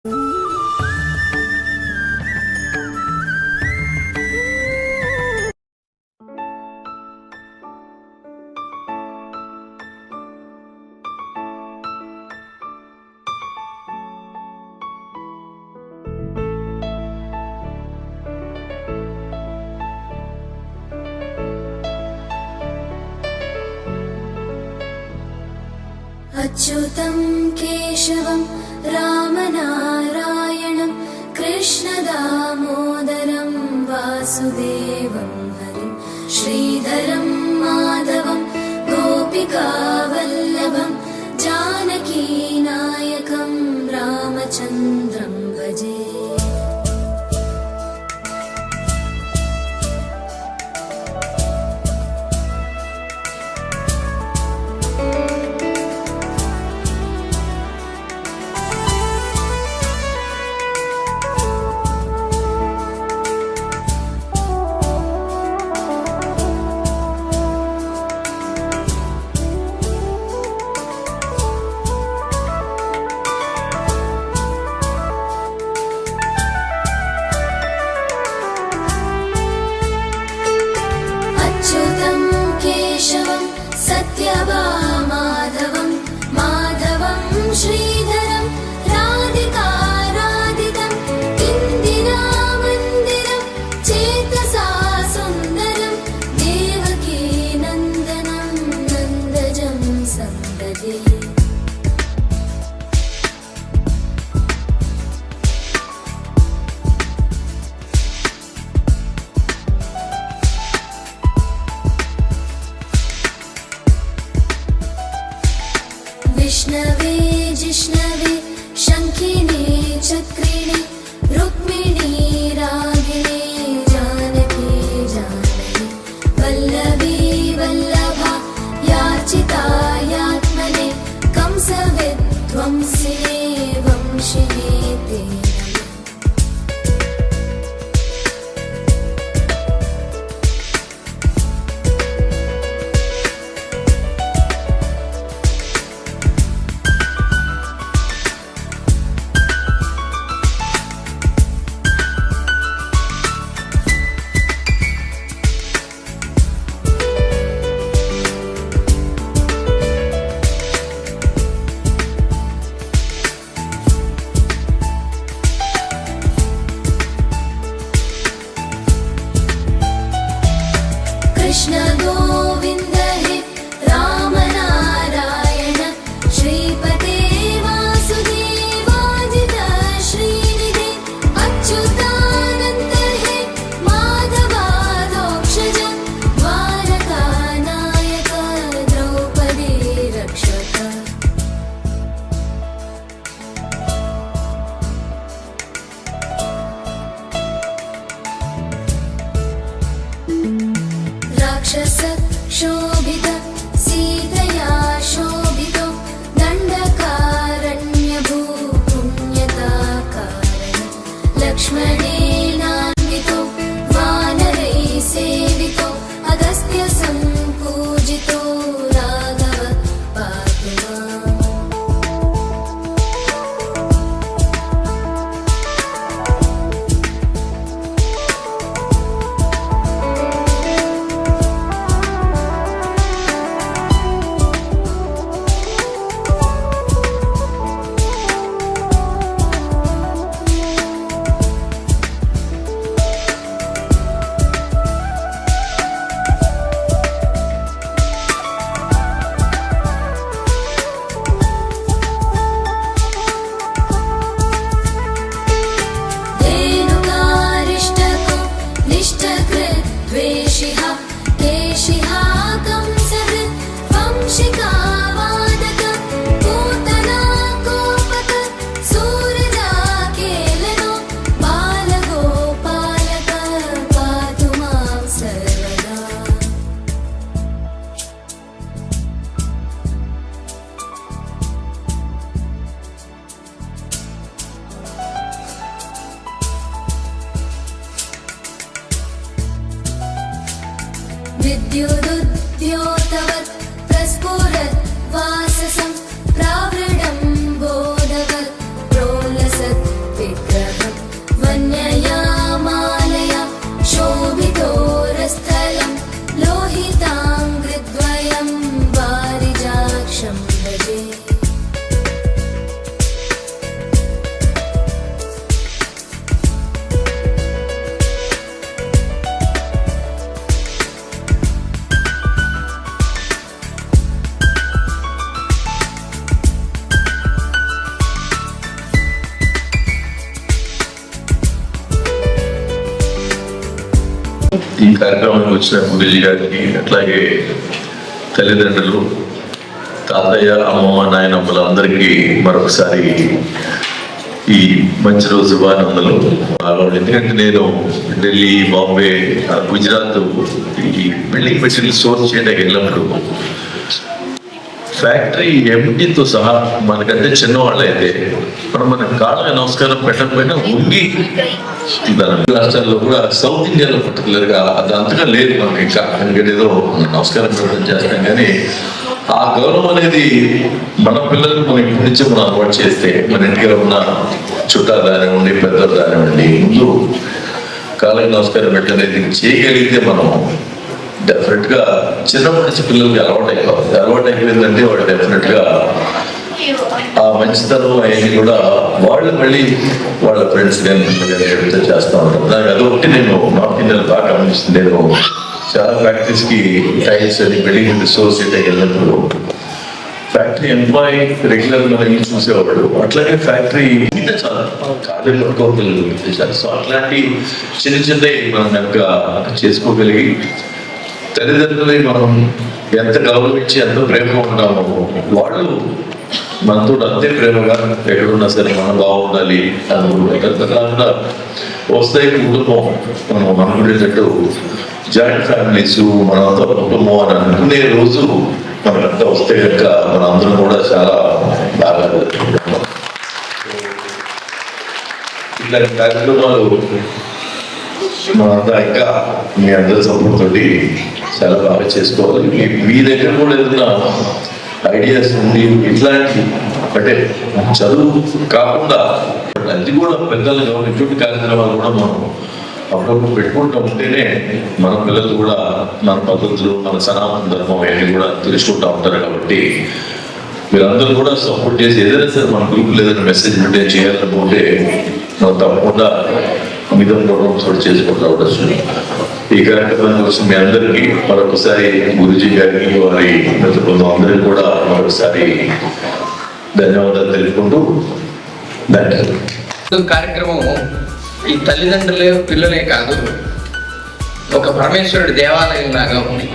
अच्युतं केशवं रामनारायणं कृष्णदामोदरं वासुदेवं हरिं श्रीधरं माधवं गोपिकावल्लभं जानकीनायकं रामचन्द्रं भजे। सत्यभामाधवं माधवं श्रीधरं राधिकाराधितं इन्दिरामन्दिरं चेतसा सुन्दरं देवकी नन्दनं नन्दजं सम्दधे। विष्णवे जिष्णवे शङ्खिने चक्रिणे रुक्मिणी रागिणे जानकी जानकी वल्लभी वल्लभा याचितायात्मने कंसविध्वंसिने वंशिने ते कृष्ण गोविन्द हे राम नारायण श्रीपते वासुदेवाजित श्रीनिधे अच्युतानन्द हे माधवाधोक्षज द्वारकानायक द्रौपदी रक्षक। राक्षस शोभित सीतया शोभितो दण्डकारण्यभूपुण्यताकारण लक्ष्मणेनान्वितो वानरैः सेवितो अगस्त्य सम्पूजितो राघव पातु माम्। विद्युदुद्योतवत् प्रस्फुरत् वाससं प्रावृढं बोधवत् प्रोल्लसत् ఈ కార్యక్రమానికి వచ్చిన గురుజీ గారికి, అట్లాగే తల్లిదండ్రులు, తాతయ్య, అమ్మమ్మ, నాయనమ్మలు అందరికీ మరొకసారి ఈ మంచి రోజు శుభానందనలు. ఎందుకంటే నేను ఢిల్లీ, బాంబే, గుజరాత్ ఈ బిల్డింగ్ మెటీరియల్ స్టోర్ చేయడానికి వెళ్ళినప్పుడు ఫ్యాక్టరీ ఎంటీతో సహా మనకంటే చిన్నవాళ్ళు అయితే మన కాళ్ళ నమస్కారం పెట్టకపోయినా ఉంగి రాష్ట్రాల్లో కూడా సౌత్ ఇండియాలో పర్టికులర్ గా అది అంతగా లేదు. మనం ఇంకా ఏదో నమస్కారం పెట్టడం చేస్తాం, కానీ ఆ గౌరవం అనేది మన పిల్లలకు మనం ఇప్పటి నుంచే మనం అలవాటు చేస్తే మన ఇంటికి ఉన్న చుట్టాలు కానివ్వండి, పెద్దలు కానివ్వండి, ముందు కాళ్ళకి నమస్కారం పెట్టలేదు చేయగలిగితే మనం డెఫినెట్ గా చిన్నప్పటి నుంచి పిల్లలకి అలవాటు అయిపోయిందంటే వాళ్ళు డెఫినెట్ గా ఆ మంచితనం అవన్నీ కూడా వాళ్ళు మళ్ళీ వాళ్ళ ఫ్రెండ్స్ కానీ చేస్తూ ఉంటారు. నాకు అదొకటి నేను నార్త్ ఇండియాలో బాగా గమనిస్తుంది. నేను చాలా ఫ్యాక్టరీస్ కి టైల్స్ అని బిల్డింగ్ సొసైటీ వెళ్ళినప్పుడు ఫ్యాక్టరీ ఎంప్లాయీ రెగ్యులర్ మనకి చూసేవాడు, అట్లాగే ఫ్యాక్టరీ చాలా కాదు పట్టుకోగలిగారు. సో అట్లాంటి చిన్న చిన్నవి మనం కనుక చేసుకోగలిగి తల్లిదండ్రులని మనం ఎంత గౌరవించి ఎంత ప్రేమగా ఉంటామో వాళ్ళు మనతో అంతే ప్రేమగా ఎక్కడున్నా సరే మనం బాగుండాలి అనుకుంటా వస్తాయి. కుటుంబం మనం అనుకునేటట్టు జాయింట్ ఫ్యామిలీస్ మనంతా కుటుంబం అని అనుకునే రోజు మనకంతా వస్తే కనుక మన అందరం కూడా చాలా బాగా ఇట్లాంటి కార్యక్రమాలు మనంతా ఇంకా మీ అందరి సపోర్ట్ తోటి చాలా బాగా చేసుకోవాలి. మీ దగ్గర కూడా ఏదైనా ఐడియాస్ ఉండి ఇట్లాంటి అంటే చదువు కాకుండా అది కూడా పెద్దలు ఇటువంటి కార్యక్రమాలు కూడా మనం అప్పుడప్పుడు పెట్టుకుంటూ ఉంటేనే మన పిల్లలు కూడా మన పద్ధతులు, మన సనాతన ధర్మం అవన్నీ కూడా తెలుసుకుంటూ ఉంటారు. కాబట్టి మీరందరూ కూడా సపోర్ట్ చేసి ఏదైనా సరే మన గ్రూప్ ఏదైనా మెసేజ్ మెయింటైన్ చేయాలనుకుంటే మనం తప్పకుండా మీద ప్రోగ్రామ్స్ చేసుకుంటూ ఉండొచ్చు. ఈ కార్యక్రమం కోసం మీ అందరికీ మరొకసారి గురుజీ గారికి, వారి మిత్రులు అందరికీ కూడా మరొకసారి ధన్యవాదాలు తెలుపుకుంటూ కార్యక్రమం ఈ తల్లిదండ్రులే పిల్లలే కాదు, ఒక పరమేశ్వరుడి దేవాలయం లాగా ఉంది.